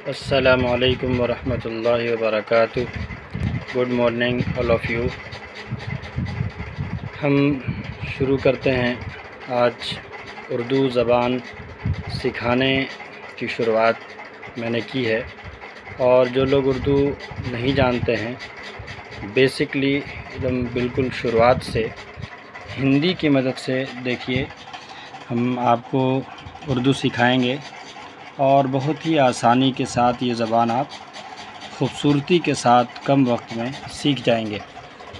السلام علیکم ورحمۃ اللہ وبرکاتہ۔ Good morning all of you. ہم شروع کرتے ہیں آج اردو زبان سکھانے کی شروعات میں نے کی ہے، اور جو لوگ اردو نہیں جانتے ہیں بیسکلی ایک دم بالکل شروعات سے ہندی کی مدد سے دیکھیے ہم آپ کو اردو سکھائیں گے، اور بہت ہی آسانی کے ساتھ یہ زبان آپ خوبصورتی کے ساتھ کم وقت میں سیکھ جائیں گے۔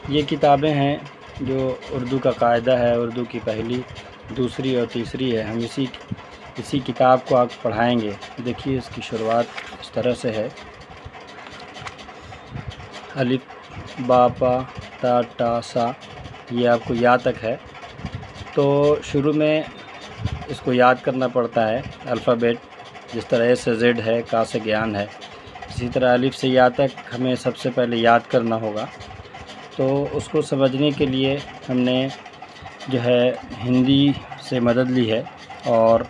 یہ کتابیں ہیں جو اردو کا قاعدہ ہے، اردو کی پہلی، دوسری اور تیسری ہے، ہم اسی کتاب کو آپ پڑھائیں گے۔ دیکھیے اس کی شروعات اس طرح سے ہے، الف با پا تا ٹا سا، یہ آپ کو یا تک ہے۔ تو شروع میں اس کو یاد کرنا پڑتا ہے الفابیٹ، جس طرح اے سے زیڈ ہے، کا سے گیان ہے، اسی طرح الف سے یا تک ہمیں سب سے پہلے یاد کرنا ہوگا۔ تو اس کو سمجھنے کے لیے ہم نے جو ہے ہندی سے مدد لی ہے، اور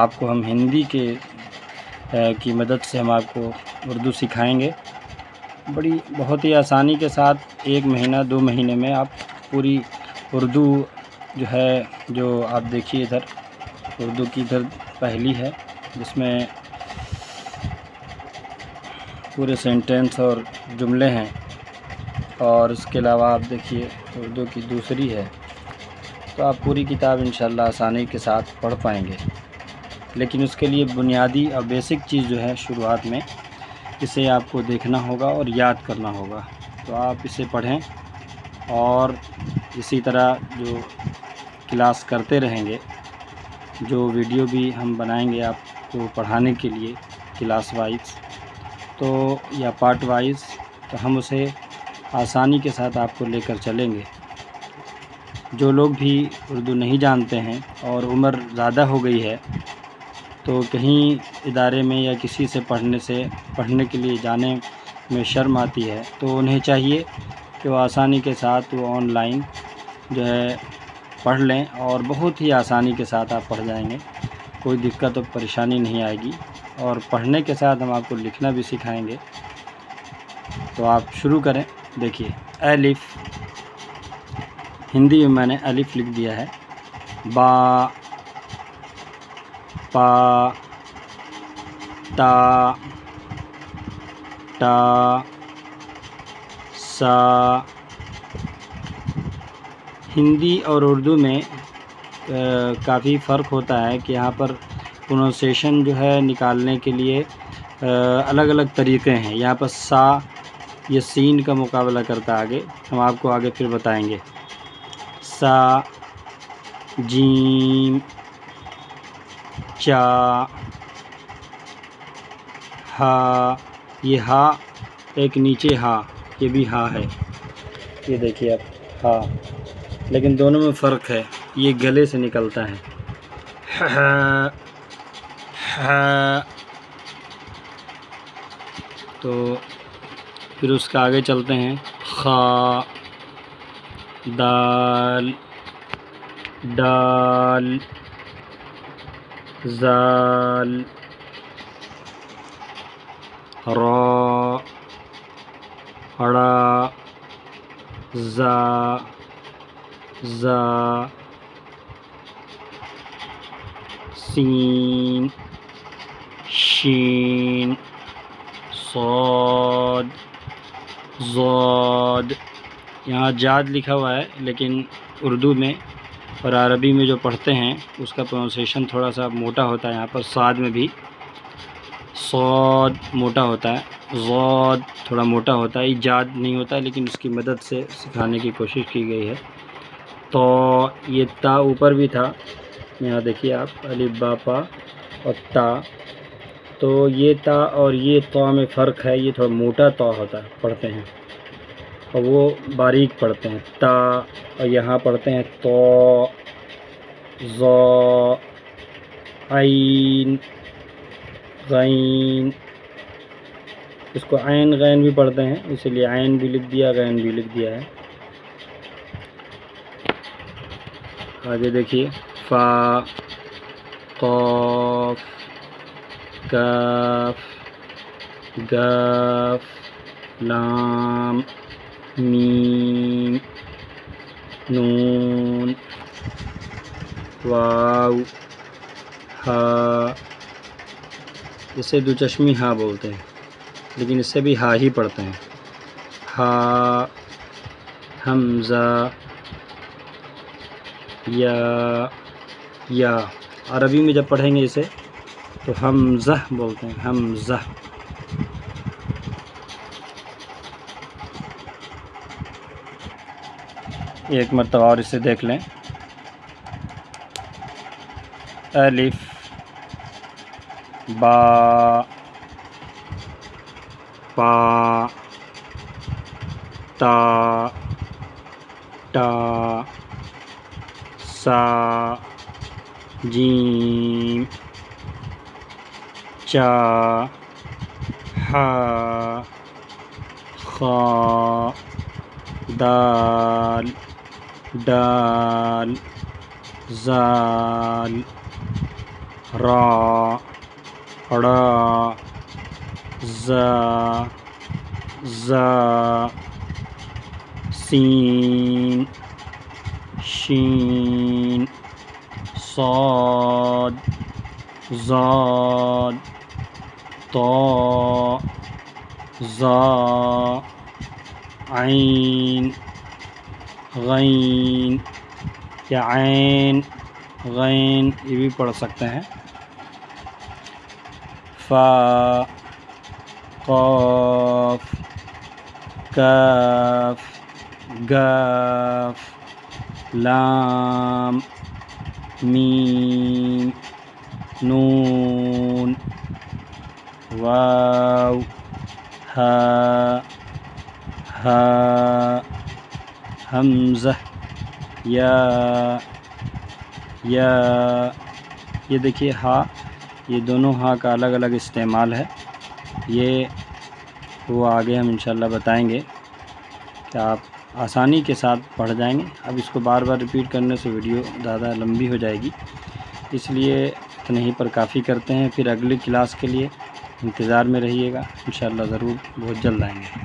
آپ کو ہم ہندی کی مدد سے ہم آپ کو اردو سکھائیں گے۔ بہت ہی آسانی کے ساتھ 1 مہینہ 2 مہینے میں آپ پوری اردو جو ہے، جو آپ دیکھیے ادھر اردو کی ادھر پہلی ہے، جس میں پورے سینٹینس اور جملے ہیں، اور اس کے علاوہ آپ دیکھیے اردو کی دوسری ہے۔ تو آپ پوری کتاب انشاءاللہ آسانی کے ساتھ پڑھ پائیں گے، لیکن اس کے لیے بنیادی اور بیسک چیز جو ہے شروعات میں اسے آپ کو دیکھنا ہوگا اور یاد کرنا ہوگا۔ تو آپ اسے پڑھیں، اور اسی طرح جو کلاس کرتے رہیں گے، جو ویڈیو بھی ہم بنائیں گے آپ کو پڑھانے کے لیے کلاس وائز تو یا پارٹ وائز، تو ہم اسے آسانی کے ساتھ آپ کو لے کر چلیں گے۔ جو لوگ بھی اردو نہیں جانتے ہیں اور عمر زیادہ ہو گئی ہے، تو کہیں ادارے میں یا کسی سے پڑھنے کے لیے جانے میں شرم آتی ہے، تو انہیں چاہیے کہ وہ آسانی کے ساتھ وہ آن لائن جو ہے پڑھ لیں، اور بہت ہی آسانی کے ساتھ آپ پڑھ جائیں گے، کوئی دقت اور پریشانی نہیں آئے گی، اور پڑھنے کے ساتھ ہم آپ کو لکھنا بھی سکھائیں گے۔ تو آپ شروع کریں۔ دیکھیے الف، ہندی میں میں نے الف لکھ دیا ہے، با، پا، تا، ٹا، سا۔ ہندی اور اردو میں کافی فرق ہوتا ہے کہ یہاں پر پروننسیشن جو ہے نکالنے کے لیے الگ الگ طریقے ہیں۔ یہاں پر سا یہ سین کا مقابلہ کرتا ہے، آگے ہم آپ کو آگے پھر بتائیں گے۔ سا، جیم، چا، ہا، یہ ہا ایک نیچے ہا، یہ بھی ہا ہے، یہ دیکھیے آپ ہا، لیکن دونوں میں فرق ہے، یہ گلے سے نکلتا ہے۔ ہا، ہا۔ تو پھر اس کا آگے چلتے ہیں، خا، دال، ڈال، زال، را، ڑا، زا، زا، سین، شین، صاد، ضاد۔ یہاں جاد لکھا ہوا ہے، لیکن اردو میں اور عربی میں جو پڑھتے ہیں اس کا پروننسیشن تھوڑا سا موٹا ہوتا ہے۔ یہاں پر صاد میں بھی صاد موٹا ہوتا ہے، ضاد تھوڑا موٹا ہوتا ہے، جاد نہیں ہوتا، لیکن اس کی مدد سے سکھانے کی کوشش کی گئی ہے۔ تو یہ تا اوپر بھی تھا، یہاں دیکھیے آپ الف با پا اور تا، تو یہ تا اور یہ طا میں فرق ہے، یہ تھوڑا موٹا طا ہوتا ہے پڑھتے ہیں، اور وہ باریک پڑھتے ہیں تا، اور یہاں پڑھتے ہیں تو، ظا، عین، غین۔ اس کو عین غین بھی پڑھتے ہیں، اسی لیے عین بھی لکھ دیا، غین بھی لکھ دیا ہے۔ آگے دیکھیے فا، قاف، کاف، قاف لام میم نون واو ہا، اسے دو چشمی ہا بولتے ہیں لیکن اس سے بھی ہا ہی پڑھتے ہیں. ہا حمزہ یا عربی میں جب پڑھیں گے اسے تو حمزہ بولتے ہیں، حمزہ. ایک مرتبہ اور اسے دیکھ لیں. الف با پا تا ٹا سا جیم چا ہا خا دال ڈال زال را را زا سین شین صاد زاد طا زا عین غین یا عین غین یہ بھی پڑھ سکتے ہیں. فا قاف کاف گاف لام میم نون واو ہا حمزہ یا. یہ دیکھیے ہا، یہ دونوں ہا کا الگ الگ استعمال ہے. یہ وہ آگے ہم انشاءاللہ بتائیں گے کہ آپ آسانی کے ساتھ پڑھ جائیں گے. اب اس کو بار بار ریپیٹ کرنے سے ویڈیو زیادہ لمبی ہو جائے گی، اس لیے اتنے ہی پر کافی کرتے ہیں. پھر اگلی کلاس کے لیے انتظار میں رہیے گا، انشاءاللہ ضرور بہت جلد آئیں گے.